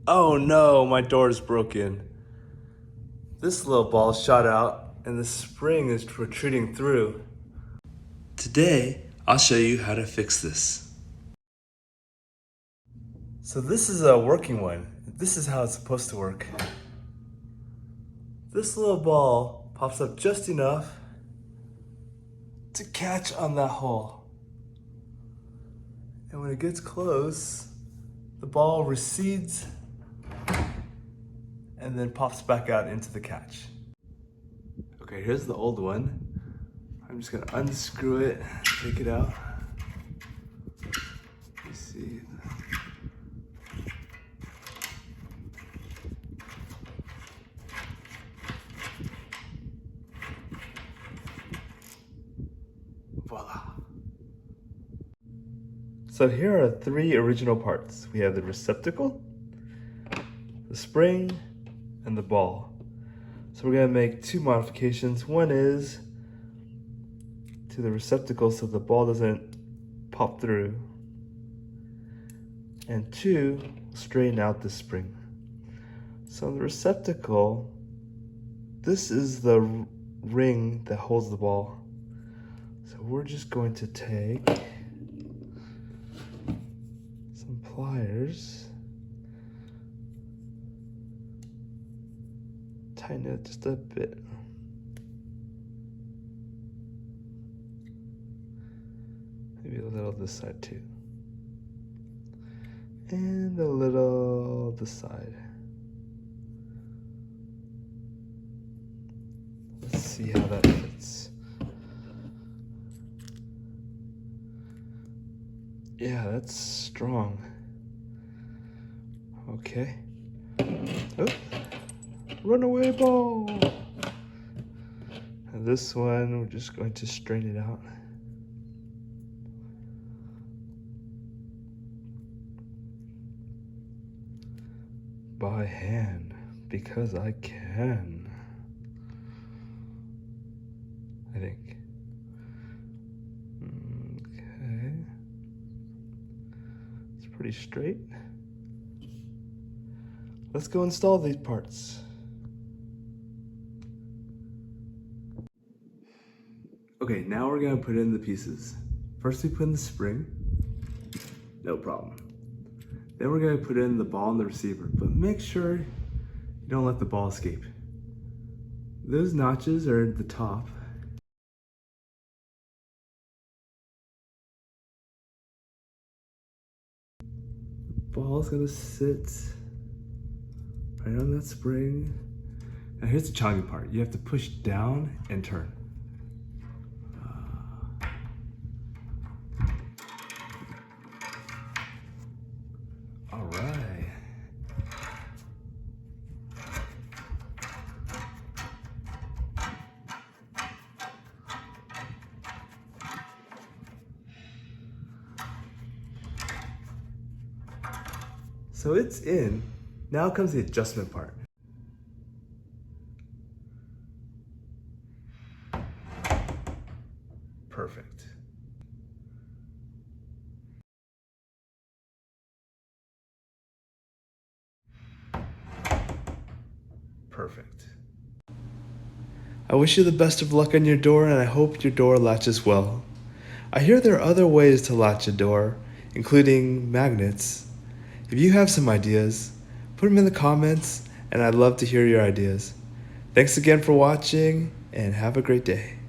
Oh no, my door is broken. This little ball shot out and the spring is retreating through. Today, I'll show you how to fix this. So this is a working one. This is how it's supposed to work. This little ball pops up just enough to catch on that hole. And when it gets close, the ball recedes and then pops back out into the catch. Okay, here's the old one. I'm just gonna unscrew it, take it out. You see. Voila. So here are three original parts. We have the receptacle, the spring, and the ball. So we're gonna make two modifications. One is to the receptacle so the ball doesn't pop through. And two, straighten out the spring. So the receptacle, this is the ring that holds the ball. So we're just going to take some pliers, tighten it just a bit. Maybe a little this side too. And a little this side. Let's see how that fits. Yeah, that's strong. Okay. Oh, runaway ball. And this one, we're just going to straighten it out. By hand, because I can. I think. Okay. It's pretty straight. Let's go install these parts. Okay, now we're gonna put in the pieces. First we put in the spring. No problem. Then we're gonna put in the ball and the receiver, but make sure you don't let the ball escape. Those notches are at the top. The ball's gonna sit right on that spring. Now here's the challenging part. You have to push down and turn. All right. So it's in. Now comes the adjustment part. Perfect. Perfect. I wish you the best of luck on your door, and I hope your door latches well. I hear there are other ways to latch a door, including magnets. If you have some ideas, put them in the comments, and I'd love to hear your ideas. Thanks again for watching, and have a great day.